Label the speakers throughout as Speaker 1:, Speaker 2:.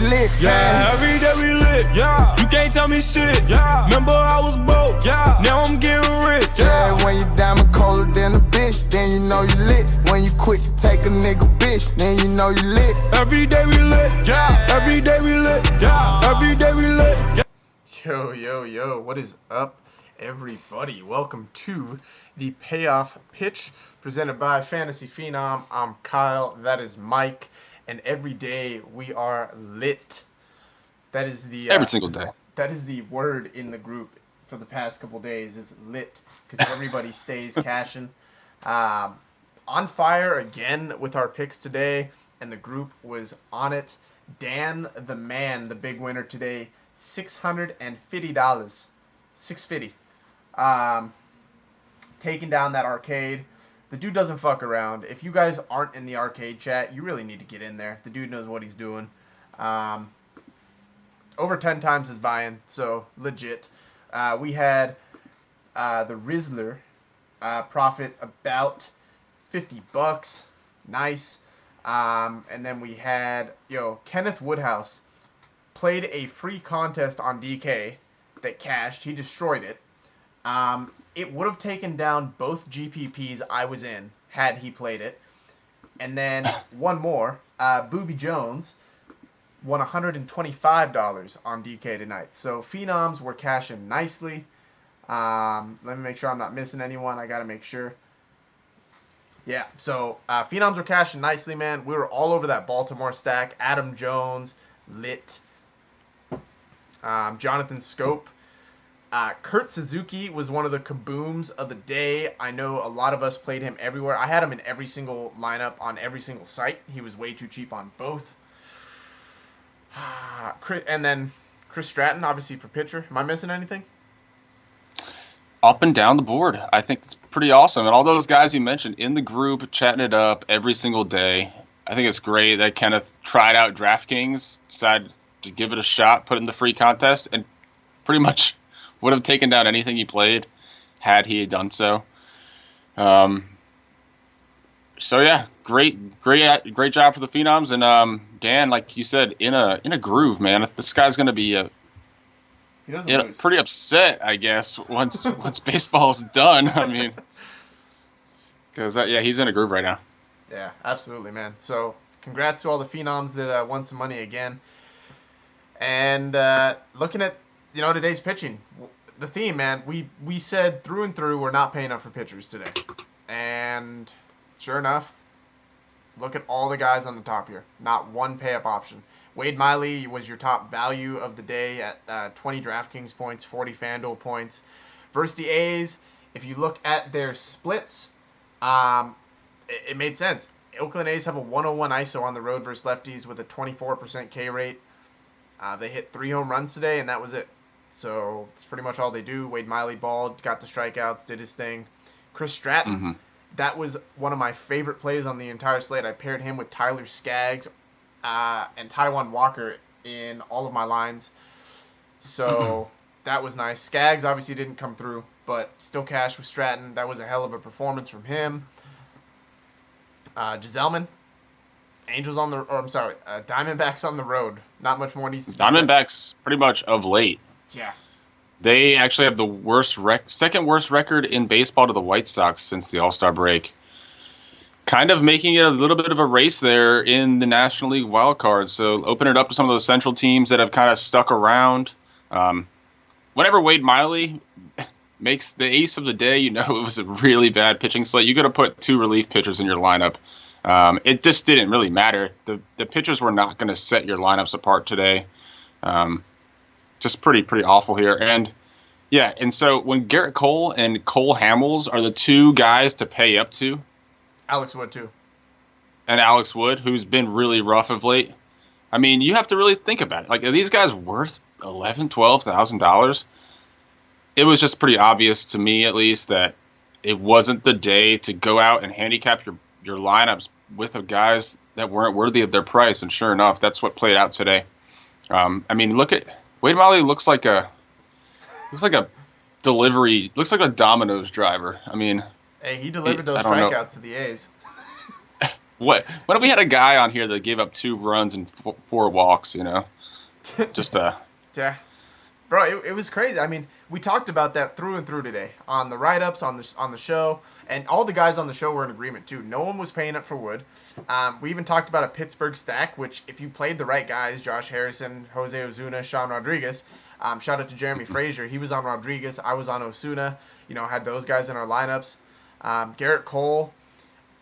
Speaker 1: lit.
Speaker 2: Yeah, every day we lit. Yeah, you can't tell me shit. Yeah, remember I was broke. Yeah, now I'm getting rich.
Speaker 1: Yeah, when you diamond colder than a bitch, then you know you lit. When you quit to take a nigga bitch, then you know you lit.
Speaker 2: Every day we lit. Yeah, every day we lit. Yeah, every day we lit. Yeah.
Speaker 3: Yo, what is up, everybody? Welcome to the Payoff Pitch presented by Fantasy Phenom. I'm Kyle, that is Mike, and every day we are lit. That is the
Speaker 4: every single day.
Speaker 3: That is the word in the group for the past couple days is lit, because everybody stays cashing. On fire again with our picks today, and the group was on it. Dan, the man, the big winner today, $650. $650. Taking down that arcade. The dude doesn't fuck around. If you guys aren't in the arcade chat, you really need to get in there. The dude knows what he's doing. Over 10 times his buy-in, so legit. We had the Rizzler profit about $50. Nice. And then we had Kenneth Woodhouse played a free contest on DK that cashed. He destroyed it. It would have taken down both GPPs I was in had he played it. And then one more, Booby Jones won $125 on DK tonight. So Phenoms were cashing nicely. Let me make sure I'm not missing anyone. I got to make sure. Yeah, so Phenoms were cashing nicely, man. We were all over that Baltimore stack. Adam Jones, lit. Jonathan Scope. Kurt Suzuki was one of the kabooms of the day. I know a lot of us played him everywhere. I had him in every single lineup on every single site. He was way too cheap on both. And then Chris Stratton, obviously for pitcher. Am I missing anything?
Speaker 4: Up and down the board. I think it's pretty awesome. And all those guys you mentioned in the group, chatting it up every single day. I think it's great that Kenneth tried out DraftKings, decided to give it a shot, put it in the free contest, and pretty much would have taken down anything he played had he done so. So yeah, great job for the Phenoms. And Dan, like you said, in a groove, man. This guy's gonna be pretty upset, I guess, once baseball is done. I mean, because he's in a groove right now.
Speaker 3: Yeah, absolutely, man. So congrats to all the Phenoms that won some money again. And looking at today's pitching, the theme, man, we said through and through we're not paying up for pitchers today, and sure enough, look at all the guys on the top here. Not one pay up option. Wade Miley was your top value of the day at 20 DraftKings points, 40 FanDuel points. Versus the A's, if you look at their splits, it made sense. Oakland A's have a 101 ISO on the road versus lefties with a 24% K rate. They hit 3 home runs today, and that was it. So it's pretty much all they do. Wade Miley balled, got the strikeouts, did his thing. Chris Stratton, that was one of my favorite plays on the entire slate. I paired him with Tyler Skaggs and Taijuan Walker in all of my lines. So that was nice. Skaggs obviously didn't come through, but still cashed with Stratton. That was a hell of a performance from him. Giselman, Diamondbacks on the road. Not much more needs to be said.
Speaker 4: Diamondbacks pretty much of late.
Speaker 3: Yeah.
Speaker 4: They actually have the second worst record in baseball to the White Sox since the All-Star break. Kind of making it a little bit of a race there in the National League wild card. So open it up to some of those central teams that have kind of stuck around. Whenever Wade Miley makes the ace of the day, it was a really bad pitching slate. You could have put 2 relief pitchers in your lineup. It just didn't really matter. The pitchers were not going to set your lineups apart today. Just pretty awful here. And so when Garrett Cole and Cole Hamels are the 2 guys to pay up to,
Speaker 3: Alex Wood too.
Speaker 4: And Alex Wood, who's been really rough of late. I mean, you have to really think about it. Like, are these guys worth $11,000, $12,000? It was just pretty obvious to me, at least, that it wasn't the day to go out and handicap your lineups with the guys that weren't worthy of their price. And sure enough, that's what played out today. I mean, look at Wade Miley. Looks like a delivery. Looks like a Domino's driver. I mean,
Speaker 3: hey, he delivered those strikeouts to the A's.
Speaker 4: What if we had a guy on here that gave up 2 runs and 4 walks? Just
Speaker 3: Yeah. Bro, it was crazy. I mean, we talked about that through and through today on the write-ups, on the show, and all the guys on the show were in agreement too. No one was paying up for Wood. We even talked about a Pittsburgh stack, which if you played the right guys, Josh Harrison, Jose Ozuna, Sean Rodriguez, shout out to Jeremy Frazier. He was on Rodriguez. I was on Osuna. Had those guys in our lineups. Garrett Cole.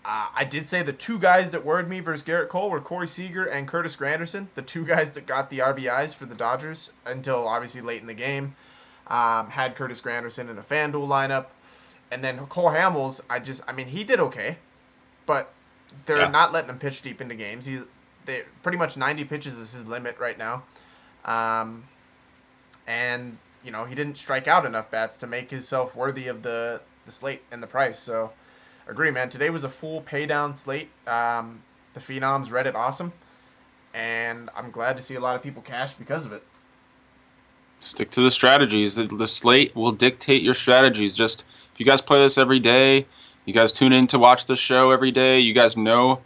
Speaker 3: I did say the two guys that worried me versus Garrett Cole were Corey Seager and Curtis Granderson, the two guys that got the RBIs for the Dodgers until obviously late in the game. Had Curtis Granderson in a FanDuel lineup. And then Cole Hamels, he did okay, but they're not letting him pitch deep into games. They pretty much 90 pitches is his limit right now. And he didn't strike out enough bats to make himself worthy of the slate and the price. So agree, man. Today was a full pay down slate. The Phenoms read it awesome, and I'm glad to see a lot of people cash because of it.
Speaker 4: stick to the strategies. The slate will dictate your strategies. Just if you guys play this every day, you guys tune in to watch the show every day, you guys know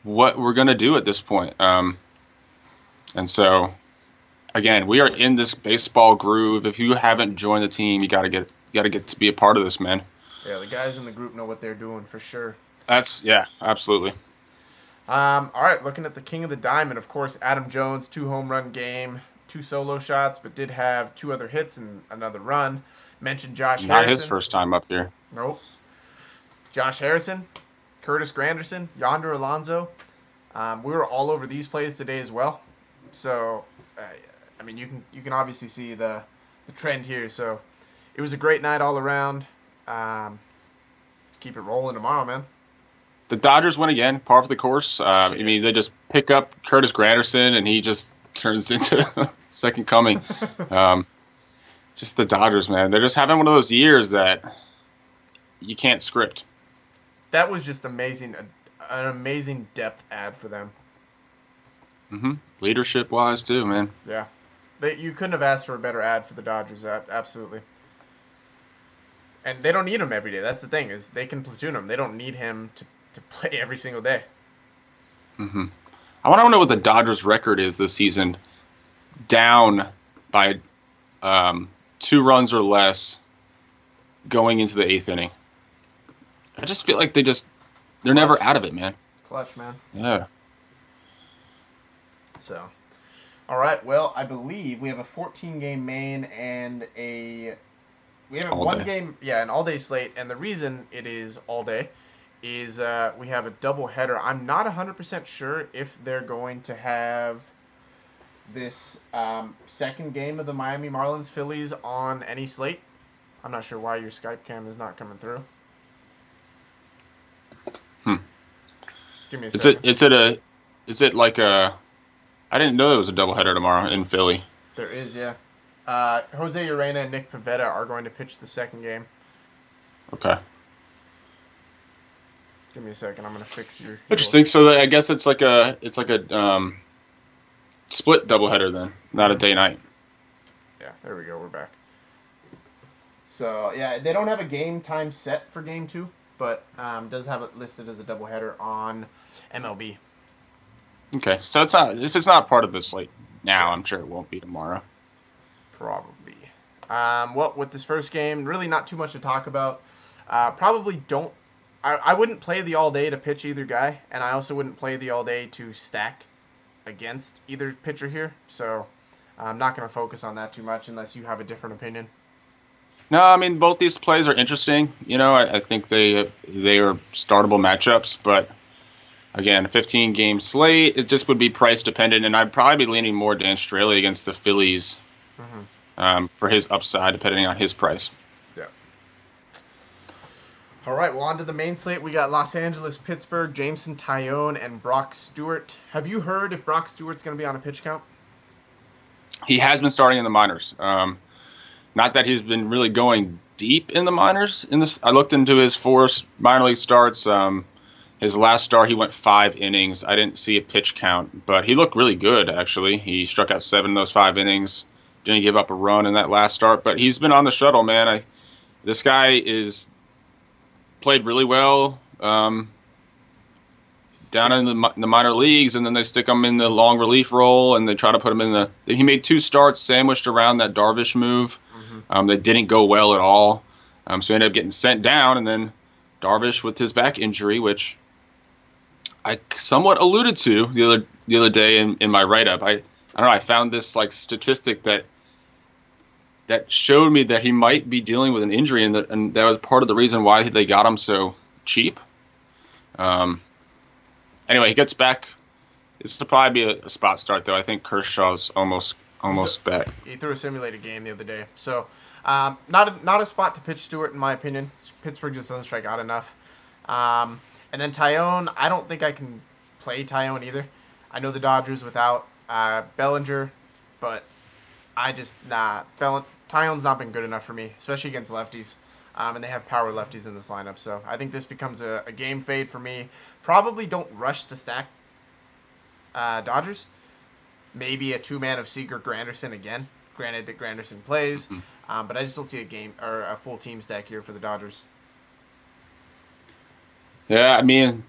Speaker 4: what we're gonna do at this point. And so, again, we are in this baseball groove. If you haven't joined the team, you gotta get to be a part of this, man.
Speaker 3: Yeah, the guys in the group know what they're doing for sure.
Speaker 4: Absolutely.
Speaker 3: All right, looking at the King of the Diamond, of course, Adam Jones, 2 home run game, 2 solo shots, but did have 2 other hits and another run. Mentioned Josh Harrison.
Speaker 4: Not his first time up here.
Speaker 3: Nope. Josh Harrison, Curtis Granderson, Yonder Alonso. We were all over these plays today as well. So, you can obviously see the trend here. So, it was a great night all around. Keep it rolling tomorrow, man.
Speaker 4: The Dodgers win again, par for the course. They just pick up Curtis Granderson, and he just turns into second coming. Just the Dodgers, man. They're just having one of those years that you can't script.
Speaker 3: That was just amazing. An amazing depth add for them.
Speaker 4: Mm-hmm. Leadership-wise, too, man.
Speaker 3: Yeah. You couldn't have asked for a better ad for the Dodgers. Absolutely. And they don't need him every day. That's the thing, is they can platoon him. They don't need him to play every single day.
Speaker 4: Mm-hmm. I want to know what the Dodgers' record is this season, down by 2 runs or less going into the 8th inning. I just feel like they're never out of it, man.
Speaker 3: Clutch, man.
Speaker 4: Yeah.
Speaker 3: So, all right. Well, I believe we have a 14-game main and we have one game, an all-day slate, and the reason it is all day is we have a double-header. I'm not 100% sure if they're going to have this second game of the Miami Marlins Phillies on any slate. I'm not sure why your Skype cam is not coming through. Give me a second.
Speaker 4: Is it like a? I didn't know there was a doubleheader tomorrow in Philly.
Speaker 3: There is, yeah. Jose Urena and Nick Pivetta are going to pitch the second game.
Speaker 4: Okay.
Speaker 3: Give me a second. I'm gonna fix your.
Speaker 4: Interesting. So I guess it's like a split doubleheader then, not a day night.
Speaker 3: Yeah, there we go. We're back. So yeah, they don't have a game time set for game 2, but does have it listed as a doubleheader on MLB.
Speaker 4: Okay, so if it's not part of the slate now, I'm sure it won't be tomorrow.
Speaker 3: Probably. Well, with this first game, really not too much to talk about. Probably don't. I wouldn't play the all day to pitch either guy, and I also wouldn't play the all day to stack against either pitcher here. So I'm not going to focus on that too much unless you have a different opinion.
Speaker 4: No, I mean both these plays are interesting. I think they are startable matchups, but again, a 15-game slate, it just would be price dependent, and I'd probably be leaning more Dan Straley against the Phillies for his upside, depending on his price.
Speaker 3: Yeah. All right, well, on to the main slate. We got Los Angeles, Pittsburgh, Jameson Taillon, and Brock Stewart. Have you heard if Brock Stewart's going to be on a pitch count?
Speaker 4: He has been starting in the minors. Not that he's been really going deep in the minors. I looked into his 4 minor league starts. His last start, he went 5 innings. I didn't see a pitch count, but he looked really good, actually. He struck out 7 in those 5 innings. Didn't give up a run in that last start, but he's been on the shuttle, man. This guy played really well. down in the minor leagues, and then they stick him in the long relief role, and they try to put him in the. He made 2 starts sandwiched around that Darvish move. That didn't go well at all. So he ended up getting sent down, and then Darvish with his back injury, which I somewhat alluded to the other day in my write-up. I don't know. I found this like statistic that showed me that he might be dealing with an injury, and that was part of the reason why they got him so cheap. Anyway, he gets back. This will probably be a spot start, though. I think Kershaw's almost back.
Speaker 3: He threw a simulated game the other day, so not a spot to pitch Stewart in my opinion. Pittsburgh just doesn't strike out enough. And then Tyone, I don't think I can play Tyone either. I know the Dodgers without Bellinger, but Tyone's not been good enough for me, especially against lefties. And they have power lefties in this lineup, so I think this becomes a game fade for me. Probably don't rush to stack Dodgers. Maybe a 2-man of Seager Granderson again. Granted that Granderson plays, but I just don't see a game or a full team stack here for the Dodgers.
Speaker 4: Yeah, I mean,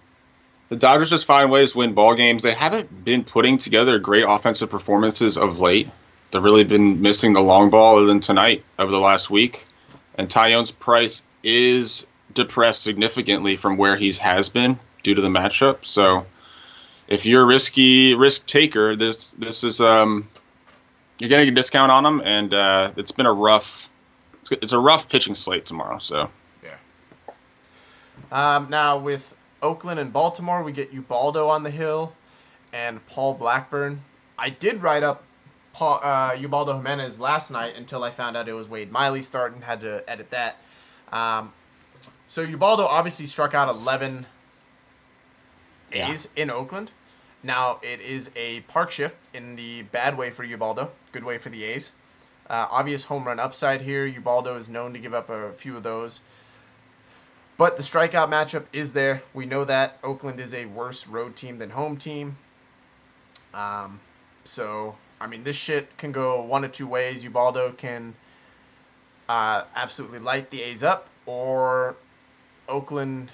Speaker 4: the Dodgers just find ways to win ball games. They haven't been putting together great offensive performances of late. They've really been missing the long ball other than tonight over the last week. And Tyone's price is depressed significantly from where he has been due to the matchup. So if you're a risk taker, this is you're getting a discount on him, and it's been a rough pitching slate tomorrow. So
Speaker 3: yeah. Now with Oakland and Baltimore, we get Ubaldo on the hill and Paul Blackburn. I did write up Ubaldo Jimenez last night until I found out it was Wade Miley starting. Had to edit that. So Ubaldo obviously struck out 11 A's in Oakland. Now it is a park shift in the bad way for Ubaldo, good way for the A's. Obvious home run upside here. Ubaldo is known to give up a few of those. But the strikeout matchup is there. We know that Oakland is a worse road team than home team. So I mean, this shit can go one of two ways. Ubaldo can absolutely light the A's up, or Oakland,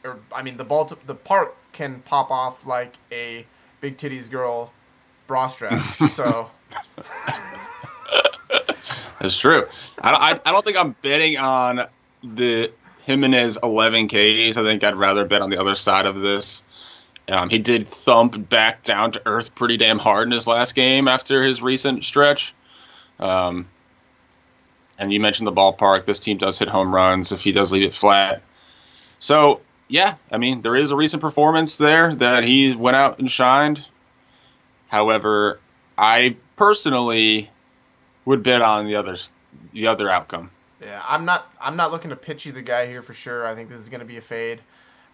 Speaker 3: the park can pop off like a big titties girl bra strap. So
Speaker 4: that's true. I don't think I'm betting on the Jimenez 11 Ks. I think I'd rather bet on the other side of this. He did thump back down to earth pretty damn hard in his last game after his recent stretch. And you mentioned the ballpark. This team does hit home runs if he does leave it flat. So, yeah, I mean, there is a recent performance there that he went out and shined. However, I personally would bet on the other outcome.
Speaker 3: Yeah, I'm not looking to pitch either guy here for sure. I think this is going to be a fade.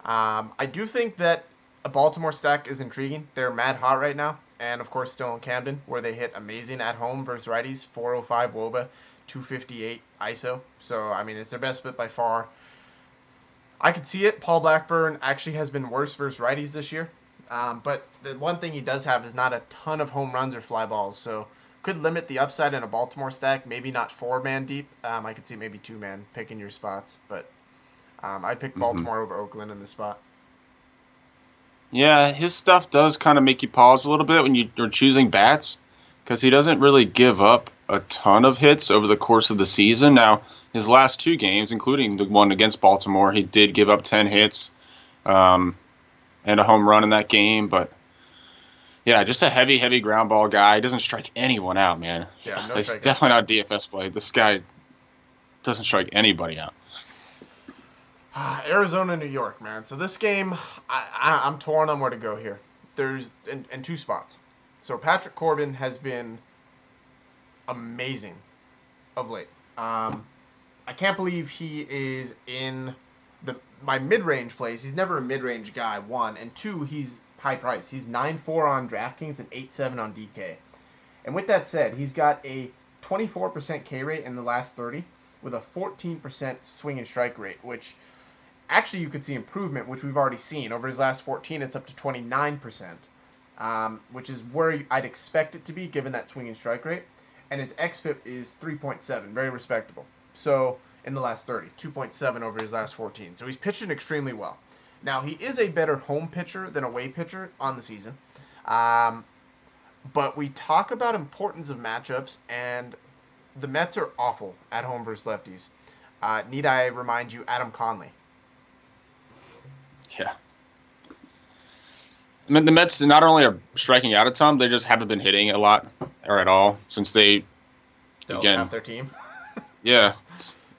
Speaker 3: I do think that a Baltimore stack is intriguing. They're mad hot right now. And, of course, still in Camden, where they hit amazing at home versus righties. 405 WOBA, 258 ISO. So, I mean, it's their best bet by far. I could see it. Paul Blackburn actually has been worse versus righties this year. But the one thing he does have is not a ton of home runs or fly balls. So, could limit the upside in a Baltimore stack. Maybe not 4-man deep. I could see maybe 2-man picking your spots. But I'd pick Baltimore over Oakland in this spot.
Speaker 4: Yeah, his stuff does kind of make you pause a little bit when you're choosing bats, because he doesn't really give up a ton of hits over the course of the season. Now, his last 2 games, including the one against Baltimore, he did give up 10 hits and a home run in that game. But, yeah, just a heavy ground ball guy. He doesn't strike anyone out, man.
Speaker 3: Yeah, no
Speaker 4: It's
Speaker 3: strikeouts.
Speaker 4: definitely not DFS play. This guy doesn't strike anybody out.
Speaker 3: Arizona, New York, man. So this game, I'm torn on where to go here. There's in 2 spots. So Patrick Corbin has been amazing of late. I can't believe he is in my mid-range plays. He's never a mid-range guy, 1. And 2, he's high price. He's 9.4 on DraftKings and 8.7 on DK. And with that said, he's got a 24% K rate in the last 30 with a 14% swing and strike rate, which actually you could see improvement, which we've already seen. Over his last 14, it's up to 29%, which is where I'd expect it to be given that swing and strike rate. And his xFIP is 3.7, very respectable. So in the last 30, 2.7 over his last 14. So he's pitching extremely well. Now, he is a better home pitcher than away pitcher on the season. Um, but we talk about importance of matchups, and the Mets are awful at home versus lefties. Need I remind you, Adam Conley?
Speaker 4: Yeah. I mean, the Mets not only are striking out a ton, they just haven't been hitting a lot or at all since they
Speaker 3: Half their team.
Speaker 4: Yeah,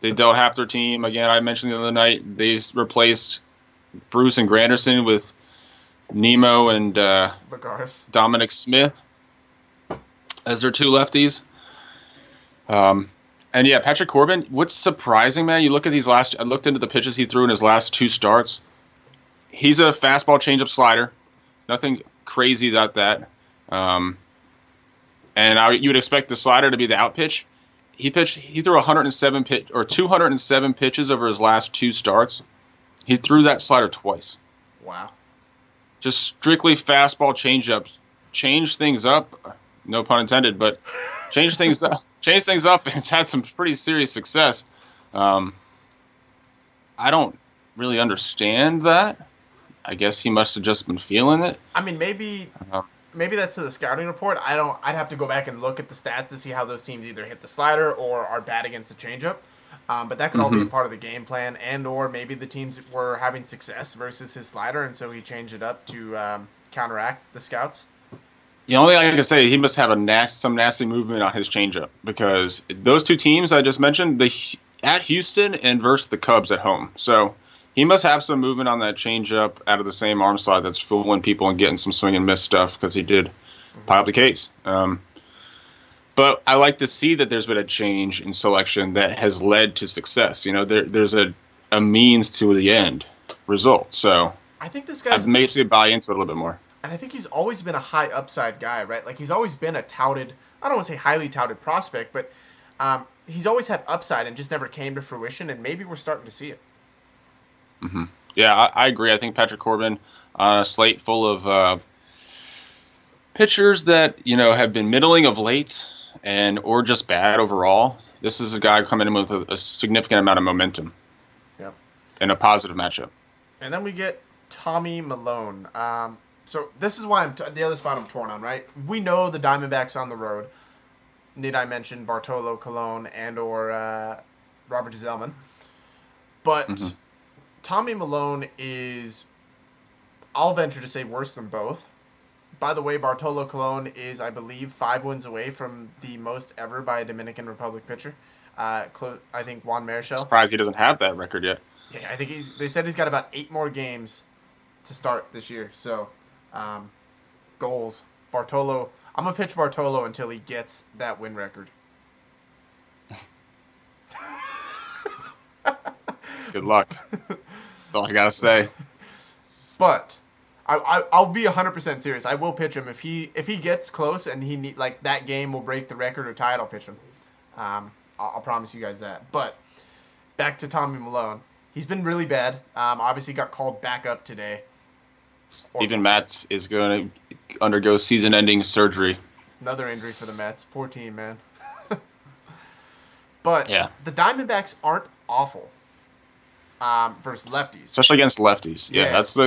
Speaker 4: they dealt half their team. Again, I mentioned the other night, they replaced Bruce and Granderson with Nemo and
Speaker 3: Lagares.
Speaker 4: Dominic Smith as their two lefties. And yeah, Patrick Corbin, what's surprising, man, you look at I looked into the pitches he threw in his last two starts. He's a fastball changeup slider. Nothing crazy about that. You would expect the slider to be the out pitch. He threw 207 pitches over his last two starts. He threw that slider twice.
Speaker 3: Wow.
Speaker 4: Just strictly fastball changeups. Change things up, no pun intended, but change things up. Change things up, and it's had some pretty serious success. I don't really understand that. I guess he must have just been feeling it.
Speaker 3: I mean, maybe that's to the scouting report. I'd have to go back and look at the stats to see how those teams either hit the slider or are bad against the changeup. But that could all be a part of the game plan, or maybe the teams were having success versus his slider, and so he changed it up to counteract the scouts.
Speaker 4: The only thing I can say, he must have some nasty movement on his changeup, because those two teams I just mentioned, at Houston and versus the Cubs at home. So he must have some movement on that changeup out of the same arm slot that's fooling people and getting some swing and miss stuff, because he did pile up the case. But I like to see that there's been a change in selection that has led to success. There's a means to the end result. So
Speaker 3: I think this guy's
Speaker 4: I've made me buy into it a little bit more.
Speaker 3: And I think he's always been a high upside guy, right? Like, he's always been a touted, I don't want to say highly touted prospect, but he's always had upside and just never came to fruition, and maybe we're starting to see it.
Speaker 4: Mm-hmm. Yeah, I agree. I think Patrick Corbin on a slate full of pitchers that, have been middling of late or just bad overall. This is a guy coming in with a significant amount of momentum.
Speaker 3: Yep.
Speaker 4: And a positive matchup.
Speaker 3: And then we get Tommy Malone. So this is why the other spot I'm torn on, right? We know the Diamondbacks on the road. Need I mention Bartolo Colon or Robert Zellman? But Tommy Malone is, I'll venture to say, worse than both. By the way, Bartolo Colon is, I believe, 5 wins away from the most ever by a Dominican Republic pitcher. I think Juan Marichal.
Speaker 4: Surprised he doesn't have that record yet.
Speaker 3: Yeah, I think they said he's got about 8 more games to start this year. So, goals. Bartolo. I'm going to pitch Bartolo until he gets that win record.
Speaker 4: Good luck. That's all I got to say.
Speaker 3: But I'll be 100% serious. I will pitch him if he gets close and that game will break the record or tie it. I'll pitch him. I'll promise you guys that. But back to Tommy Malone. He's been really bad. Obviously got called back up today.
Speaker 4: Steven Matz is going to undergo season-ending surgery.
Speaker 3: Another injury for the Mets. Poor team, man. But the Diamondbacks aren't awful versus lefties,
Speaker 4: especially against lefties. Yeah, that's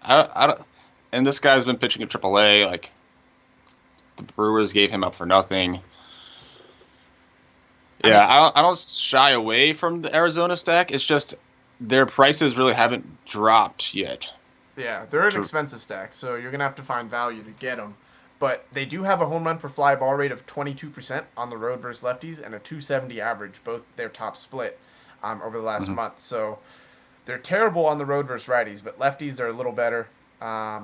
Speaker 4: I don't. And this guy's been pitching at AAA. Like, the Brewers gave him up for nothing. Yeah, I don't shy away from the Arizona stack. It's just their prices really haven't dropped yet.
Speaker 3: Yeah, they're an expensive stack, so you're going to have to find value to get them. But they do have a home run per fly ball rate of 22% on the road versus lefties and a 270 average, both their top split over the last month. So they're terrible on the road versus righties, but lefties are a little better. I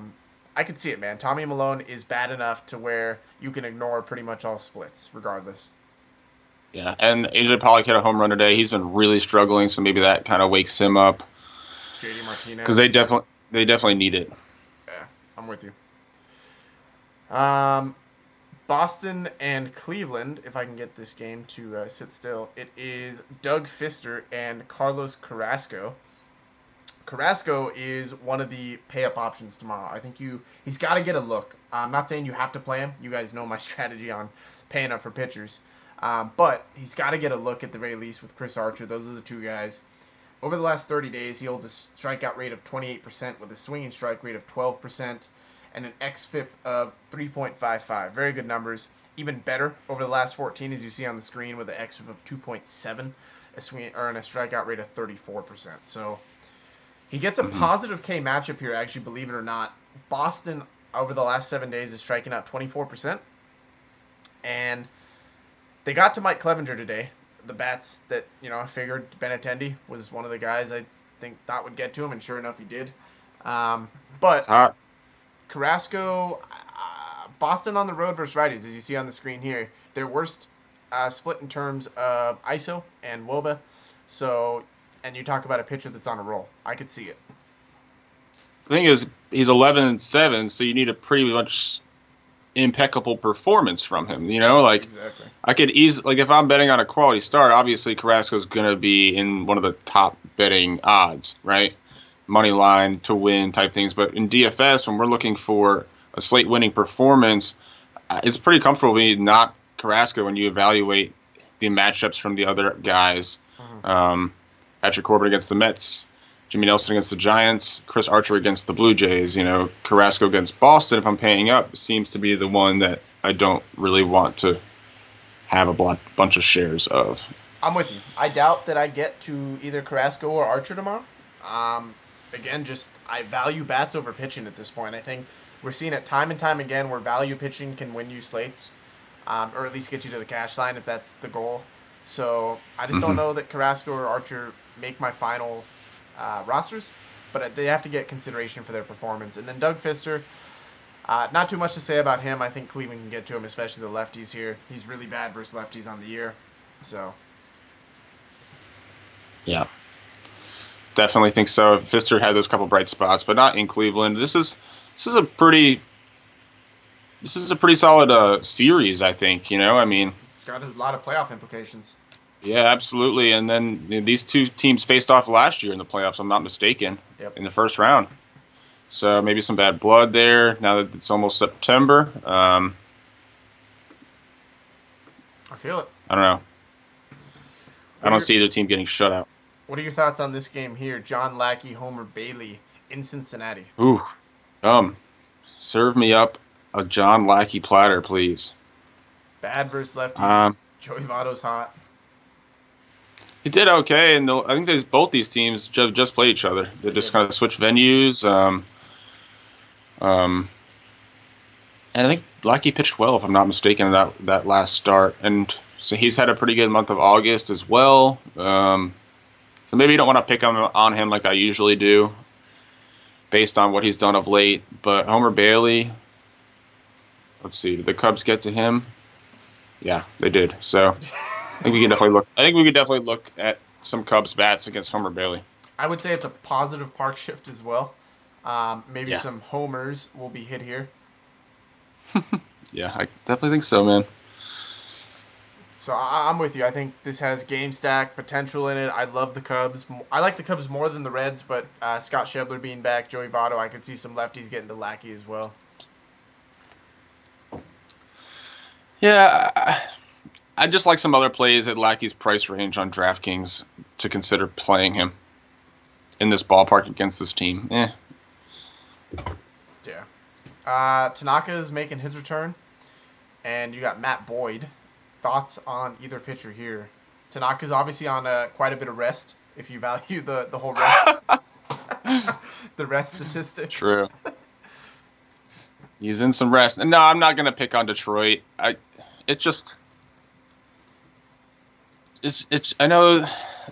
Speaker 3: could see it, man. Tommy Malone is bad enough to where you can ignore pretty much all splits, regardless.
Speaker 4: Yeah, and AJ Pollock hit a home run today. He's been really struggling, so maybe that kind of wakes him up.
Speaker 3: JD Martinez.
Speaker 4: Because they definitely need it.
Speaker 3: Yeah, I'm with you. Boston and Cleveland, if I can get this game to sit still, it is Doug Fister and Carlos Carrasco. Carrasco is one of the pay-up options tomorrow. I think he's got to get a look. I'm not saying you have to play him. You guys know my strategy on paying up for pitchers. But he's got to get a look at the very least with Chris Archer. Those are the two guys. over the last 30 days, he holds a strikeout rate of 28% with a swinging strike rate of 12% and an xFIP of 3.55. Very good numbers. Even better over the last 14, as you see on the screen, with an xFIP of 2.7, a swing and a strikeout rate of 34%. So he gets a positive K matchup here, actually, believe it or not. Boston, over the last 7 days, is striking out 24%. And they got to Mike Clevenger today. The bats that, I figured Benintendi was one of the guys I think thought would get to him, and sure enough, he did. But
Speaker 4: It's hot.
Speaker 3: Carrasco, Boston on the road versus righties, as you see on the screen here. Their worst split in terms of ISO and WOBA. So, and you talk about a pitcher that's on a roll. I could see it.
Speaker 4: The thing is, he's 11-7, so you need a pretty much impeccable performance from him.
Speaker 3: Exactly.
Speaker 4: I could easily, if I'm betting on a quality start, obviously Carrasco's going to be in one of the top betting odds, right? Money line to win type things. But in DFS, when we're looking for a slate winning performance, it's pretty comfortable being not Carrasco when you evaluate the matchups from the other guys. Patrick Corbin against the Mets, Jimmy Nelson against the Giants, Chris Archer against the Blue Jays, Carrasco against Boston, if I'm paying up, seems to be the one that I don't really want to have a bunch of shares of.
Speaker 3: I'm with you. I doubt that I get to either Carrasco or Archer tomorrow. Again, I value bats over pitching at this point. I think we're seeing it time and time again where value pitching can win you slates, or at least get you to the cash line if that's the goal. So I just don't know that Carrasco or Archer make my final rosters, but they have to get consideration for their performance. And then Doug Fister, not too much to say about him. I think Cleveland can get to him, especially the lefties here. He's really bad versus lefties on the year. So
Speaker 4: yeah, definitely think so. Fister had those couple bright spots, but not in Cleveland. This is a pretty solid series, I think.
Speaker 3: It's got a lot of playoff implications.
Speaker 4: Yeah, absolutely. And then these two teams faced off last year in the playoffs, if I'm not mistaken, in the first round. So maybe some bad blood there now that it's almost September.
Speaker 3: I feel it.
Speaker 4: I don't know. I don't see either team getting shut out.
Speaker 3: What are your thoughts on this game here? John Lackey, Homer Bailey in Cincinnati.
Speaker 4: Ooh. Serve me up a John Lackey platter, please.
Speaker 3: Bad versus lefties. Joey Votto's hot.
Speaker 4: He did okay, and I think both these teams just played each other. They just kind of switched venues. And I think Lackey pitched well, if I'm not mistaken, in that last start. And so he's had a pretty good month of August as well. So maybe you don't want to pick on him like I usually do, based on what he's done of late. But Homer Bailey, let's see, did the Cubs get to him? Yeah, they did. So I think we can definitely look at some Cubs bats against Homer Bailey.
Speaker 3: I would say it's a positive park shift as well. Maybe some homers will be hit here.
Speaker 4: Yeah, I definitely think so, man.
Speaker 3: So I'm with you. I think this has game stack potential in it. I love the Cubs. I like the Cubs more than the Reds, but Scott Schebler being back, Joey Votto, I could see some lefties getting to Lackey as well.
Speaker 4: Yeah, I just like some other plays at Lackey's price range on DraftKings to consider playing him in this ballpark against this team. Yeah.
Speaker 3: Tanaka is making his return, and you got Matt Boyd. Thoughts on either pitcher here? Tanaka's obviously on quite a bit of rest, if you value the whole rest, the rest statistic.
Speaker 4: True. He's in some rest. And no, I'm not going to pick on Detroit. I know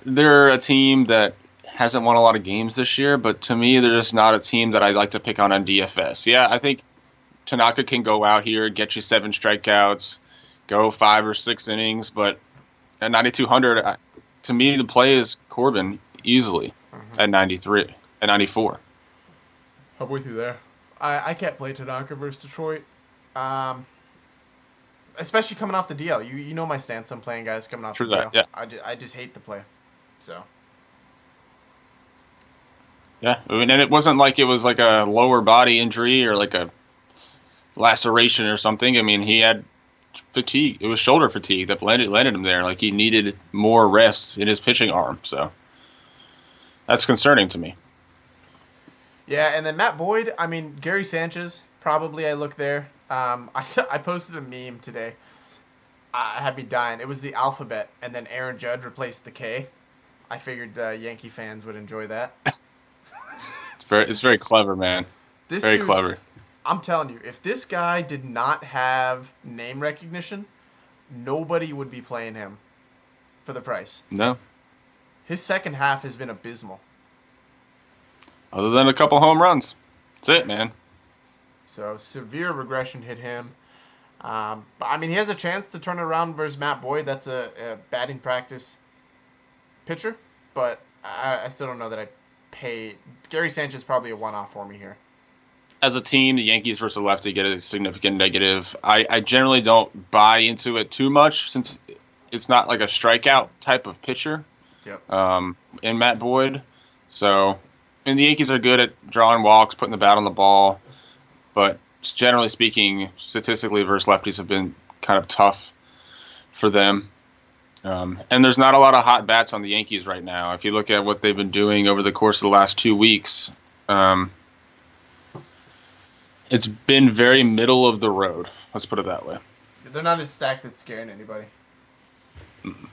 Speaker 4: they're a team that hasn't won a lot of games this year, but to me, they're just not a team that I like to pick on DFS. Yeah, I think Tanaka can go out here, get you 7 strikeouts, go 5 or 6 innings, but at 9,200, to me, the play is Corbin easily at 93, at 94.
Speaker 3: I'm with you there. I can't play Tanaka versus Detroit. Especially coming off the DL. You know my stance on playing guys coming off the DL.
Speaker 4: Yeah.
Speaker 3: I just hate the play. So.
Speaker 4: Yeah, I mean, and it wasn't like it was like a lower body injury or like a laceration or something. I mean, he had fatigue. It was shoulder fatigue that landed him there. Like he needed more rest in his pitching arm. So. That's concerning to me.
Speaker 3: Yeah, and then Matt Boyd, I mean, Gary Sanchez, probably I look there. I posted a meme today. I had me dying. It was the alphabet, and then Aaron Judge replaced the K. I figured Yankee fans would enjoy that.
Speaker 4: It's very clever, man.
Speaker 3: This
Speaker 4: Very
Speaker 3: dude,
Speaker 4: clever.
Speaker 3: I'm telling you, if this guy did not have name recognition, nobody would be playing him for the price.
Speaker 4: No.
Speaker 3: His second half has been abysmal.
Speaker 4: Other than a couple home runs. That's it, man.
Speaker 3: So severe regression hit him. But I mean, he has a chance to turn it around versus Matt Boyd. That's a batting practice pitcher, but I still don't know that I pay. Gary Sanchez is probably a one-off for me here.
Speaker 4: As a team, the Yankees versus lefty get a significant negative. I generally don't buy into it too much since it's not like a strikeout type of pitcher.
Speaker 3: Yep.
Speaker 4: In Matt Boyd. So, and the Yankees are good at drawing walks, putting the bat on the ball, but generally speaking, statistically versus lefties have been kind of tough for them. And there's not a lot of hot bats on the Yankees right now. If you look at what they've been doing over the course of the last 2 weeks, it's been very middle of the road. Let's put it that way.
Speaker 3: They're not a stack that's scaring anybody. Mm-hmm.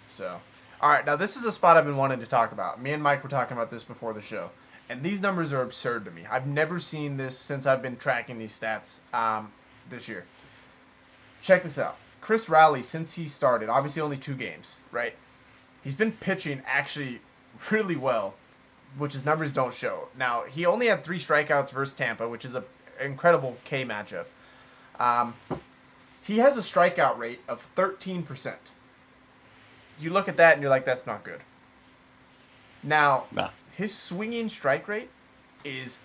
Speaker 3: So, all right, now this is a spot I've been wanting to talk about. Me and Mike were talking about this before the show, and these numbers are absurd to me. I've never seen this since I've been tracking these stats this year. Check this out. Chris Rowley, since he started, obviously only 2 games, right? He's been pitching actually really well, which his numbers don't show. Now, he only had 3 strikeouts versus Tampa, which is an incredible K matchup. He has a strikeout rate of 13%. You look at that and you're like, that's not good. Now, his swinging strike rate is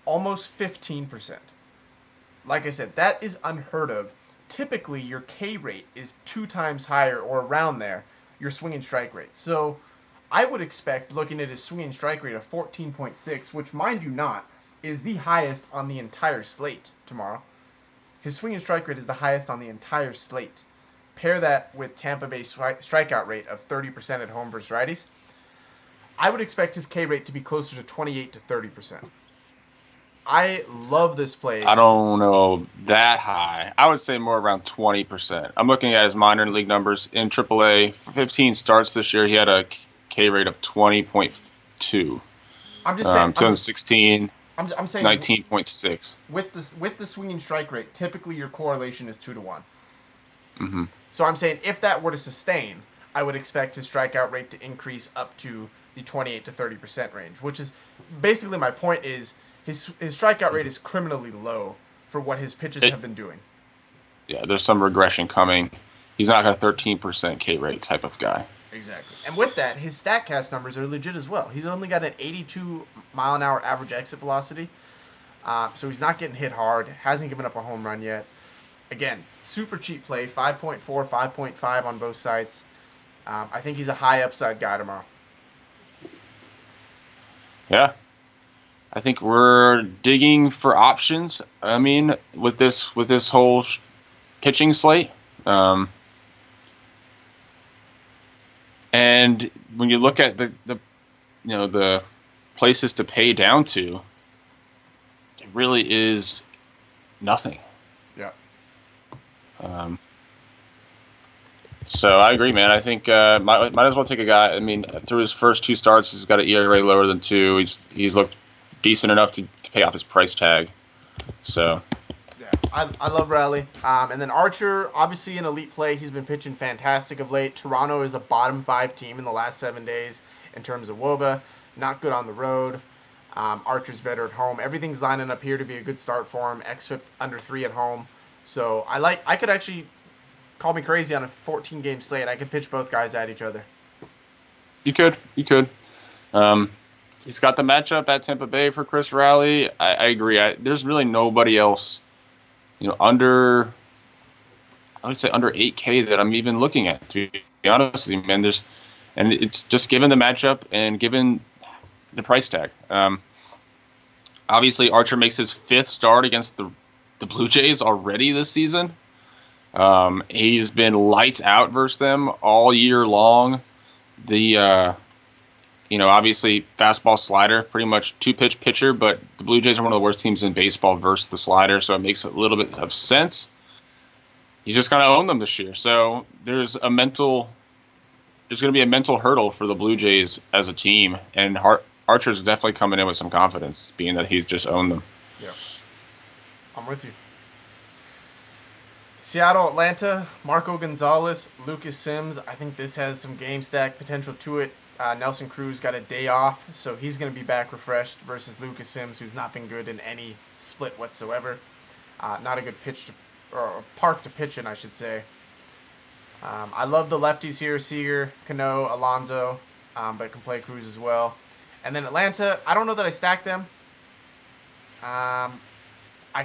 Speaker 3: almost 15%. Like I said, that is unheard of. Typically, your K rate is 2 times higher or around there, your swinging strike rate. So, I would expect, looking at his swinging strike rate of 14.6, which, mind you not, is the highest on the entire slate tomorrow. His swinging strike rate is the highest on the entire slate. Pair that with Tampa Bay's strikeout rate of 30% at home versus righties. I would expect his K rate to be closer to 28 to 30%. I love this play.
Speaker 4: I don't know that high. I would say more around 20%. I'm looking at his minor league numbers in AAA. For 15 starts this year, he had a K rate of 20.2.
Speaker 3: I'm just saying.
Speaker 4: 2016.
Speaker 3: I'm saying
Speaker 4: 19.6.
Speaker 3: With the swinging strike rate, typically your correlation is 2 to 1.
Speaker 4: Mm-hmm.
Speaker 3: So I'm saying if that were to sustain, I would expect his strikeout rate to increase up to the 28 to 30% range, which is basically my point is his strikeout rate is criminally low for what his pitches have been doing.
Speaker 4: Yeah, there's some regression coming. He's not a 13% K rate type of guy.
Speaker 3: Exactly. And with that, his StatCast numbers are legit as well. He's only got an 82 mile an hour average exit velocity. So he's not getting hit hard, hasn't given up a home run yet. Again, super cheap play, 5.4, 5.5 on both sides. I think he's a high upside guy tomorrow.
Speaker 4: Yeah. I think we're digging for options. I mean, with this whole pitching slate. And when you look at the places to pay down to, it really is nothing.
Speaker 3: Yeah.
Speaker 4: So I agree, man. I think might as well take a guy. I mean, through his first 2 starts, he's got an ERA lower than 2. He's looked decent enough to pay off his price tag. So.
Speaker 3: Yeah, I love Rowley. And then Archer, obviously an elite play. He's been pitching fantastic of late. Toronto is a bottom 5 team in the last 7 days in terms of WOBA. Not good on the road. Archer's better at home. Everything's lining up here to be a good start for him. XFIP under 3 at home. So I could actually, call me crazy on a 14-game slate. I could pitch both guys at each other.
Speaker 4: You could. He's got the matchup at Tampa Bay for Chris Rowley. I agree. There's really nobody else, under 8K that I'm even looking at, to be honest with you, man. And it's just given the matchup and given the price tag. Obviously, Archer makes his 5th start against the Blue Jays already this season. He's been lights out versus them all year long. Obviously fastball slider, pretty much 2-pitch pitcher, but the Blue Jays are one of the worst teams in baseball versus the slider, so it makes a little bit of sense. He's just going to own them this year. So there's going to be a mental hurdle for the Blue Jays as a team, and Archer's definitely coming in with some confidence, being that he's just owned them.
Speaker 3: Yeah, I'm with you. Seattle, Atlanta, Marco Gonzalez, Lucas Sims. I think this has some game stack potential to it. Nelson Cruz got a day off, so he's going to be back refreshed versus Lucas Sims, who's not been good in any split whatsoever. Not a good park to pitch in, I should say. I love the lefties here, Seager, Cano, Alonso, but can play Cruz as well. And then Atlanta, I don't know that I stacked them. I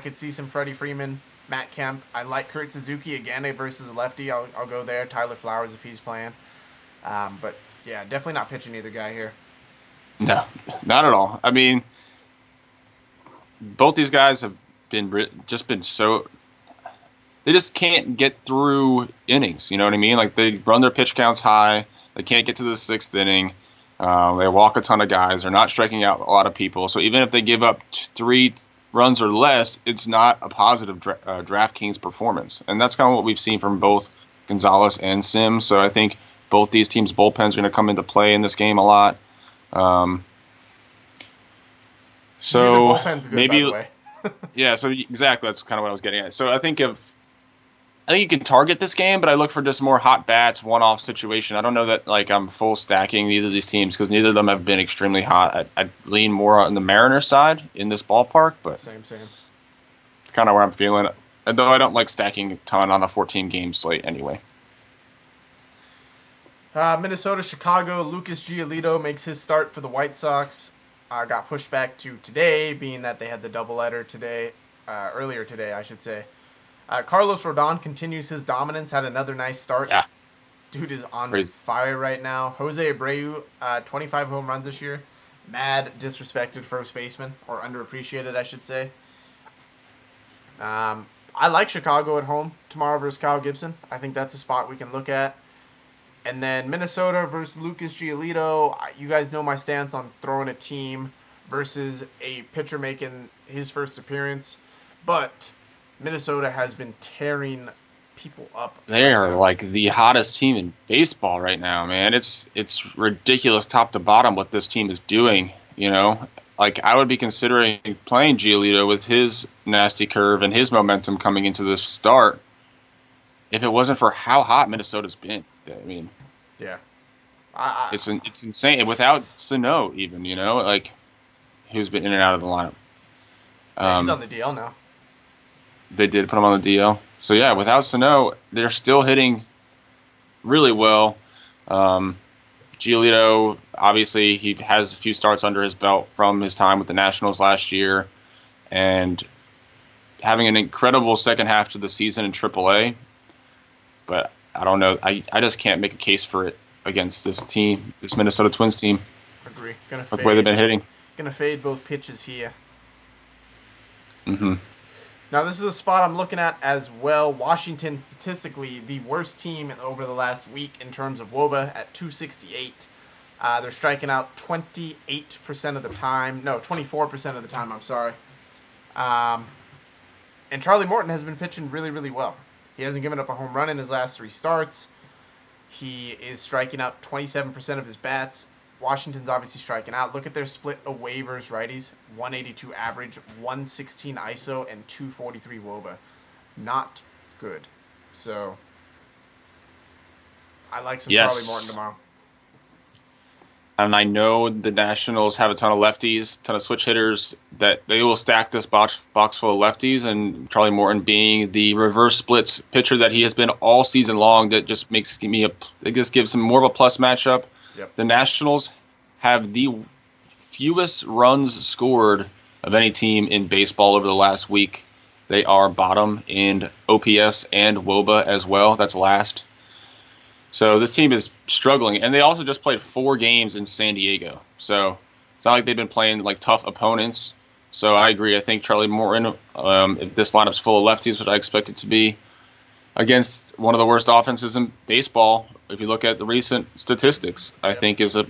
Speaker 3: could see some Freddie Freeman, Matt Kemp. I like Kurt Suzuki again versus a lefty. I'll go there. Tyler Flowers if he's playing. But yeah, definitely not pitching either guy here.
Speaker 4: No, not at all. I mean, both these guys have been so. They just can't get through innings. You know what I mean? Like, they run their pitch counts high. They can't get to the 6th inning. They walk a ton of guys. They're not striking out a lot of people. So even if they give up 3 runs or less, it's not a positive DraftKings performance. And that's kind of what we've seen from both Gonzalez and Sims. So I think both these teams' bullpens are going to come into play in this game a lot. So
Speaker 3: good,
Speaker 4: maybe,
Speaker 3: by the way.
Speaker 4: yeah. So exactly, that's kind of what I was getting at. So I think you can target this game, but I look for just more hot bats, one-off situation. I don't know that I'm full stacking either of these teams because neither of them have been extremely hot. I'd lean more on the Mariners side in this ballpark, but
Speaker 3: same.
Speaker 4: Kind of where I'm feeling. Though I don't like stacking a ton on a 14-game slate anyway.
Speaker 3: Minnesota, Chicago, Lucas Giolito makes his start for the White Sox. Got pushed back to today, being that they had the doubleheader today, earlier today, I should say. Carlos Rodon continues his dominance, had another nice start.
Speaker 4: Yeah.
Speaker 3: Dude is on
Speaker 4: Crazy.
Speaker 3: fire right now. Jose Abreu, 25 home runs this year. Mad disrespected first baseman, or underappreciated, I should say. I like Chicago at home tomorrow versus Kyle Gibson. I think that's a spot we can look at. And then Minnesota versus Lucas Giolito. You guys know my stance on throwing a team versus a pitcher making his first appearance. But Minnesota has been tearing people up.
Speaker 4: They are like the hottest team in baseball right now, man. It's ridiculous top to bottom what this team is doing, I would be considering playing Giolito with his nasty curve and his momentum coming into this start if it wasn't for how hot Minnesota's been. I mean,
Speaker 3: yeah.
Speaker 4: It's insane. Without Sano even, who's been in and out of the lineup.
Speaker 3: He's on the DL now.
Speaker 4: They did put him on the DL. So, yeah, without Sano, they're still hitting really well. Giolito, obviously, he has a few starts under his belt from his time with the Nationals last year and having an incredible second half to the season in AAA. But I don't know. I just can't make a case for it against this team, this Minnesota Twins team.
Speaker 3: Agree.
Speaker 4: That's the way they've been hitting.
Speaker 3: Gonna fade both pitches here.
Speaker 4: Mm-hmm.
Speaker 3: Now, this is a spot I'm looking at as well. Washington, statistically, the worst team over the last week in terms of WOBA at 268. They're striking out 28% of the time. No, 24% of the time, I'm sorry. And Charlie Morton has been pitching really, really well. He hasn't given up a home run in his last 3 starts. He is striking out 27% of his bats. Washington's obviously striking out. Look at their split away versus righties. 182 average, 116 ISO, and 243 WOBA. Not good. So, I like some Charlie Morton tomorrow.
Speaker 4: And I know the Nationals have a ton of lefties, ton of switch hitters, that they will stack this box full of lefties, and Charlie Morton being the reverse splits pitcher that he has been all season long, that just gives him more of a plus matchup.
Speaker 3: Yep.
Speaker 4: The Nationals have the fewest runs scored of any team in baseball over the last week. They are bottom in OPS and WOBA as well. That's last. So this team is struggling, and they also just played 4 games in San Diego. So it's not like they've been playing tough opponents. So I agree. I think Charlie Morton, if this lineup's full of lefties, which I expect it to be, against one of the worst offenses in baseball, if you look at the recent statistics, I think is a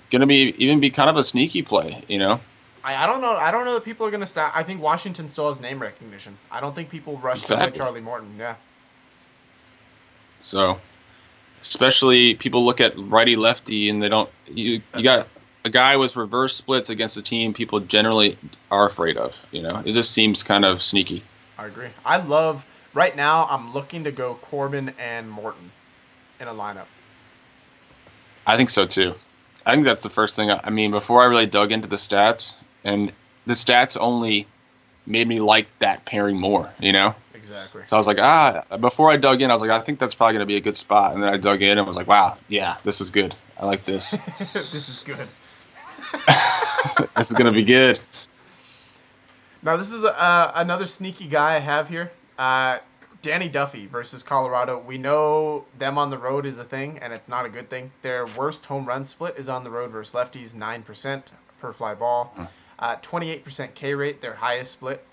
Speaker 4: going to be kind of a sneaky play, you know?
Speaker 3: I don't know. I don't know that people are going to stop. I think Washington still has name recognition. I don't think people rush to play Charlie Morton. Yeah.
Speaker 4: So, especially people look at righty lefty and they don't. You got a guy with reverse splits against a team people generally are afraid of. You know, it just seems kind of sneaky.
Speaker 3: I agree. I love right now. I'm looking to go Corbin and Morton in a lineup.
Speaker 4: I think so too. I think that's the first thing. I mean, before I really dug into the stats, and the stats only made me like that pairing more, you know?
Speaker 3: Exactly.
Speaker 4: So I was like, before I dug in, I was like, I think that's probably going to be a good spot. And then I dug in and was like, wow, yeah, this is good. I like this.
Speaker 3: This is good.
Speaker 4: This is going to be good.
Speaker 3: Now, this is another sneaky guy I have here. Danny Duffy versus Colorado. We know them on the road is a thing, and it's not a good thing. Their worst home run split is on the road versus lefties, 9% per fly ball. 28% K rate, their highest split.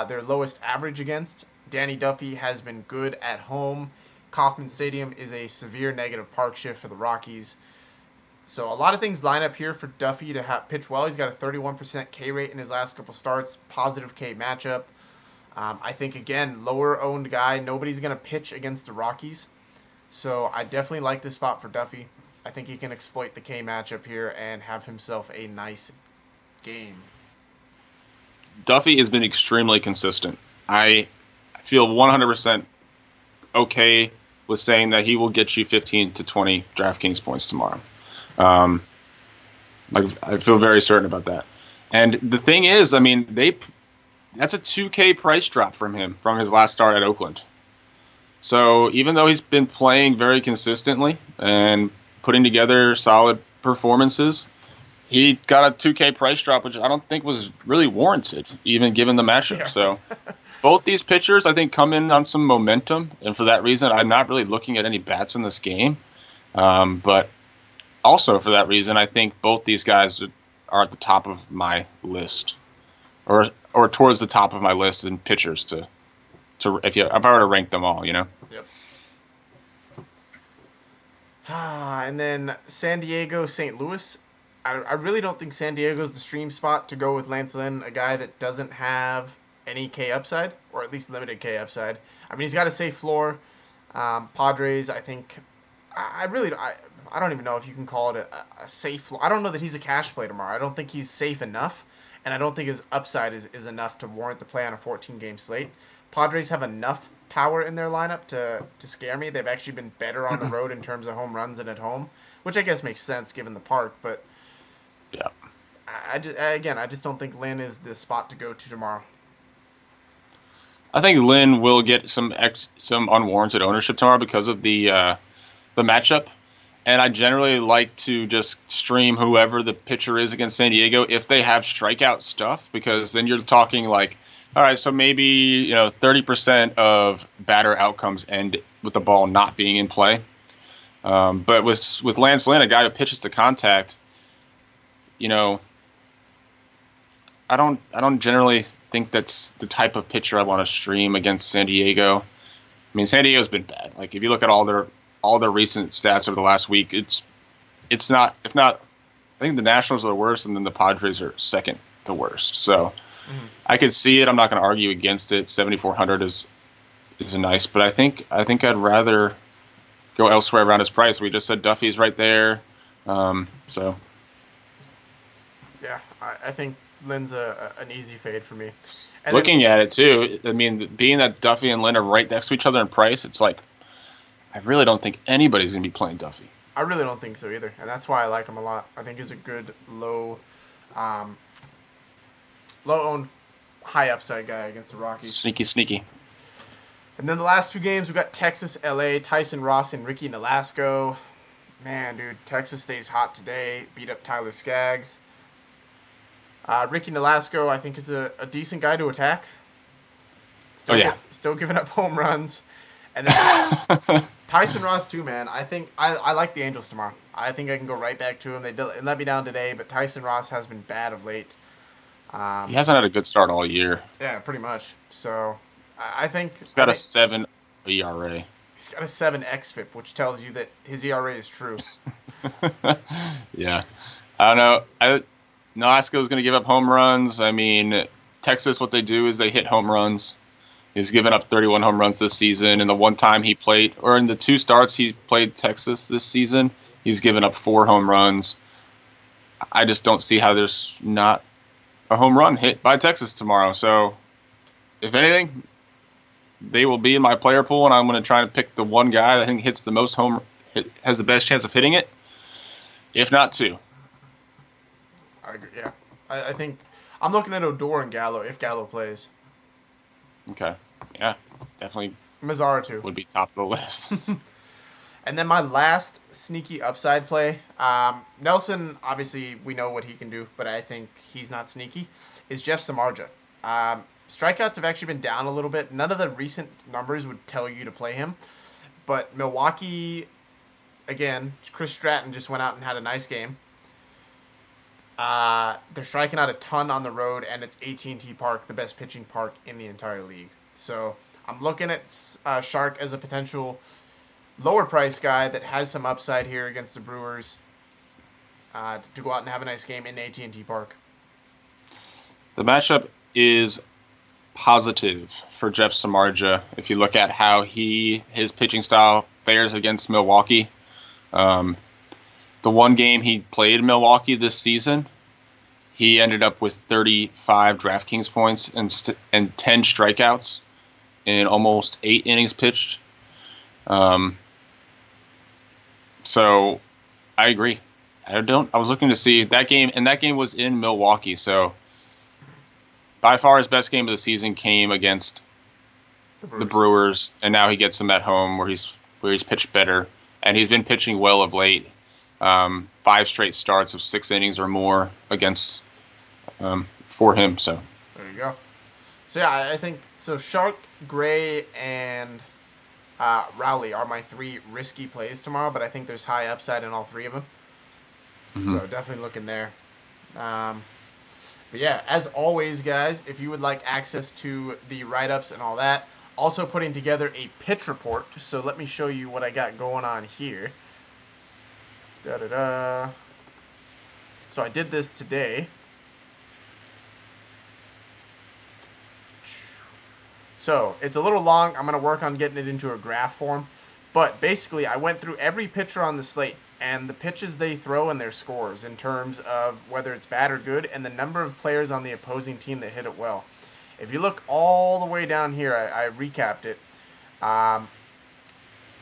Speaker 3: Their lowest average against. Danny Duffy has been good at home. Kauffman Stadium is a severe negative park shift for the Rockies. So a lot of things line up here for Duffy to pitch well. He's got a 31% K rate in his last couple starts. Positive K matchup. I think, again, lower-owned guy. Nobody's going to pitch against the Rockies. So I definitely like this spot for Duffy. I think he can exploit the K matchup here and have himself a nice game.
Speaker 4: Duffy has been extremely consistent. I feel 100% okay with saying that he will get you 15 to 20 DraftKings points tomorrow. I feel very certain about that. And the thing is, I mean, that's a 2K price drop from him from his last start at Oakland. So even though he's been playing very consistently and putting together solid performances, he got a 2K price drop, which I don't think was really warranted, even given the matchup. Yeah. So both these pitchers, I think, come in on some momentum. And for that reason, I'm not really looking at any bats in this game. But also for that reason, I think both these guys are at the top of my list. Or towards the top of my list in pitchers to if I were to rank them all, you know.
Speaker 3: Yep. And then San Diego, St. Louis. I really don't think San Diego's the stream spot to go with Lance Lynn, a guy that doesn't have any K upside, or at least limited K upside. I mean, he's got a safe floor. Padres, I think. I don't even know if you can call it a safe floor. I don't know that he's a cash play tomorrow. I don't think he's safe enough. And I don't think his upside is enough to warrant the play on a 14-game slate. Padres have enough power in their lineup to scare me. They've actually been better on the road in terms of home runs than at home, which I guess makes sense given the park. But
Speaker 4: yeah,
Speaker 3: I just don't think Lynn is the spot to go to tomorrow.
Speaker 4: I think Lynn will get some unwarranted ownership tomorrow because of the matchup. And I generally like to just stream whoever the pitcher is against San Diego if they have strikeout stuff, because then you're talking like, all right, so maybe 30% of batter outcomes end with the ball not being in play. But with Lance Lynn, a guy who pitches to contact, I don't generally think that's the type of pitcher I want to stream against San Diego. I mean, San Diego's been bad. Like if you look at all their recent stats over the last week, it's not, if not, I think the Nationals are the worst, and then the Padres are second the worst. So I could see it. I'm not going to argue against it. 7,400 is a nice, but I think I'd rather go elsewhere around his price. We just said Duffy's right there. So
Speaker 3: yeah, I think Lynn's an easy fade for me. And
Speaker 4: looking at it too, I mean, being that Duffy and Lynn are right next to each other in price, it's like, I really don't think anybody's going to be playing Duffy.
Speaker 3: I really don't think so either, and that's why I like him a lot. I think he's a good low-owned, high upside guy against the Rockies.
Speaker 4: Sneaky.
Speaker 3: And then the last two games, we got Texas, LA, Tyson Ross and Ricky Nolasco. Man, dude, Texas stays hot today. Beat up Tyler Skaggs. Ricky Nolasco, I think, is a decent guy to attack. Still giving up home runs. And then Tyson Ross too, man. I think I like the Angels tomorrow. I think I can go right back to him. They let me down today, but Tyson Ross has been bad of late.
Speaker 4: He hasn't had a good start all year.
Speaker 3: Yeah, pretty much. So I think
Speaker 4: he's got a 7 ERA.
Speaker 3: He's got a 7 xFIP, which tells you that his ERA is true.
Speaker 4: Yeah. I don't know. Nolasco's going to give up home runs. I mean, Texas, what they do is they hit home runs. He's given up 31 home runs this season. And the one time he played, or in the 2 starts he played Texas this season, he's given up 4 home runs. I just don't see how there's not a home run hit by Texas tomorrow. So, if anything, they will be in my player pool, and I'm going to try to pick the one guy that I think hits the most has the best chance of hitting it, if not 2.
Speaker 3: I agree. Yeah, I think I'm looking at Odor and Gallo if Gallo plays.
Speaker 4: Okay. Yeah, definitely
Speaker 3: Mazzara too.
Speaker 4: would be top of the list.
Speaker 3: And then my last sneaky upside play, Nelson, obviously we know what he can do, but I think he's not sneaky, is Jeff Samardzija. Strikeouts have actually been down a little bit. None of the recent numbers would tell you to play him. But Milwaukee, again, Chris Stratton just went out and had a nice game. They're striking out a ton on the road, and it's AT&T Park, the best pitching park in the entire league. So I'm looking at Shark as a potential lower price guy that has some upside here against the Brewers to go out and have a nice game in AT&T Park.
Speaker 4: The matchup is positive for Jeff Samardzija. If you look at how his pitching style fares against Milwaukee, the one game he played in Milwaukee this season, he ended up with 35 DraftKings points and 10 strikeouts in almost 8 innings pitched. So I agree. I was looking to see that game, and that game was in Milwaukee. So by far his best game of the season came against the Brewers, and now he gets them at home where he's pitched better, and he's been pitching well of late. 5 straight starts of 6 innings or more against for him. So
Speaker 3: there you go. So yeah, I think so. Shark, Gray, and Rowley are my 3 risky plays tomorrow, but I think there's high upside in all 3 of them. Mm-hmm. So definitely looking there. But yeah, as always, guys, if you would like access to the write-ups and all that, also putting together a pitch report. So let me show you what I got going on here. Da-da-da. So I did this today. So it's a little long. I'm going to work on getting it into a graph form. But basically, I went through every pitcher on the slate and the pitches they throw and their scores in terms of whether it's bad or good and the number of players on the opposing team that hit it well. If you look all the way down here, I recapped it.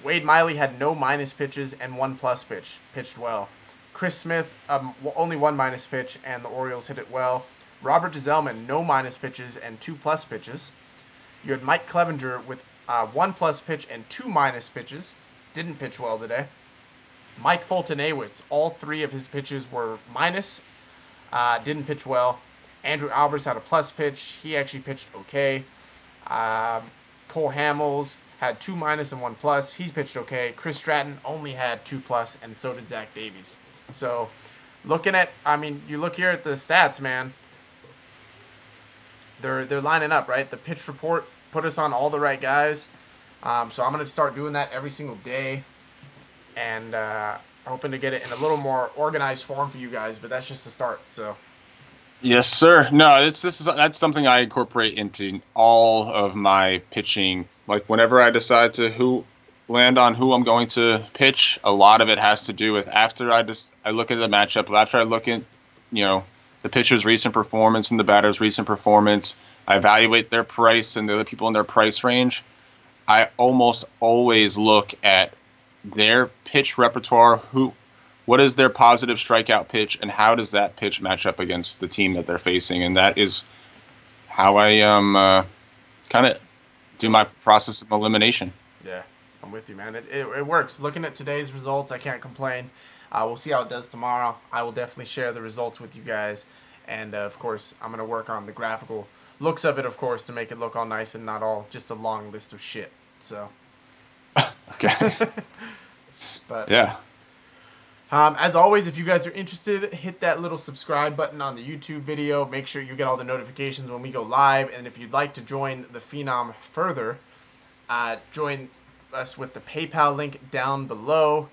Speaker 3: Wade Miley had no minus pitches and 1 plus pitch, pitched well. Chris Smith, only 1 minus pitch, and the Orioles hit it well. Robert Gsellman, no minus pitches and 2 plus pitches. You had Mike Clevenger with 1 plus pitch and 2 minus pitches. Didn't pitch well today. Mike Fulton-Awitz, all 3 of his pitches were minus. Didn't pitch well. Andrew Albers had a plus pitch. He actually pitched okay. Cole Hamels had 2 minus and 1 plus. He pitched okay. Chris Stratton only had 2 plus, and so did Zach Davies. So, looking at, you look here at the stats, man. They're lining up, right? The pitch report put us on all the right guys. So I'm going to start doing that every single day, and hoping to get it in a little more organized form for you guys. But that's just the start. So.
Speaker 4: Yes, sir. No, that's something I incorporate into all of my pitching. Like whenever I decide to land on who I'm going to pitch, a lot of it has to do with after I look at the matchup, after I look at, the pitcher's recent performance and the batter's recent performance, I evaluate their price and the other people in their price range. I almost always look at their pitch repertoire, what is their positive strikeout pitch, and how does that pitch match up against the team that they're facing? And that is how I kind of do my process of elimination.
Speaker 3: Yeah, I'm with you, man. It works. Looking at today's results, I can't complain. We'll see how it does tomorrow. I will definitely share the results with you guys. And, of course, I'm going to work on the graphical looks of it, of course, to make it look all nice and not all just a long list of shit. So.
Speaker 4: Okay.
Speaker 3: But
Speaker 4: yeah.
Speaker 3: As always, if you guys are interested, hit that little subscribe button on the YouTube video. Make sure you get all the notifications when we go live. And if you'd like to join the Phenom further, join us with the PayPal link down below.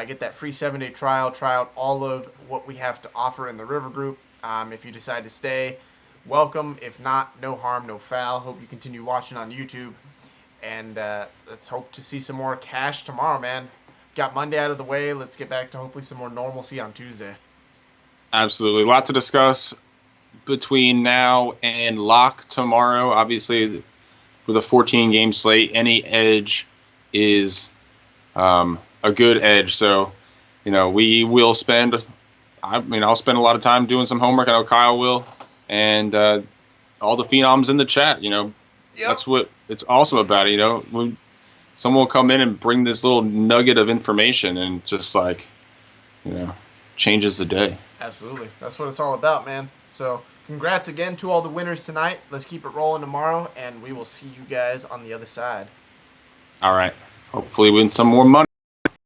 Speaker 3: Get that free 7-day trial. Try out all of what we have to offer in the River Group. If you decide to stay, welcome. If not, no harm, no foul. Hope you continue watching on YouTube. And let's hope to see some more cash tomorrow, man. Got Monday out of the way. Let's get back to hopefully some more normalcy on Tuesday.
Speaker 4: Absolutely. A lot to discuss between now and lock tomorrow. Obviously, with a 14-game slate, any edge is a good edge. So, we will spend – I'll spend a lot of time doing some homework. I know Kyle will. And all the phenoms in the chat, Yep. That's what it's awesome about it, Someone will come in and bring this little nugget of information and just changes the day.
Speaker 3: Absolutely. That's what it's all about, man. So congrats again to all the winners tonight. Let's keep it rolling tomorrow, and we will see you guys on the other side.
Speaker 4: All right. Hopefully win some more money.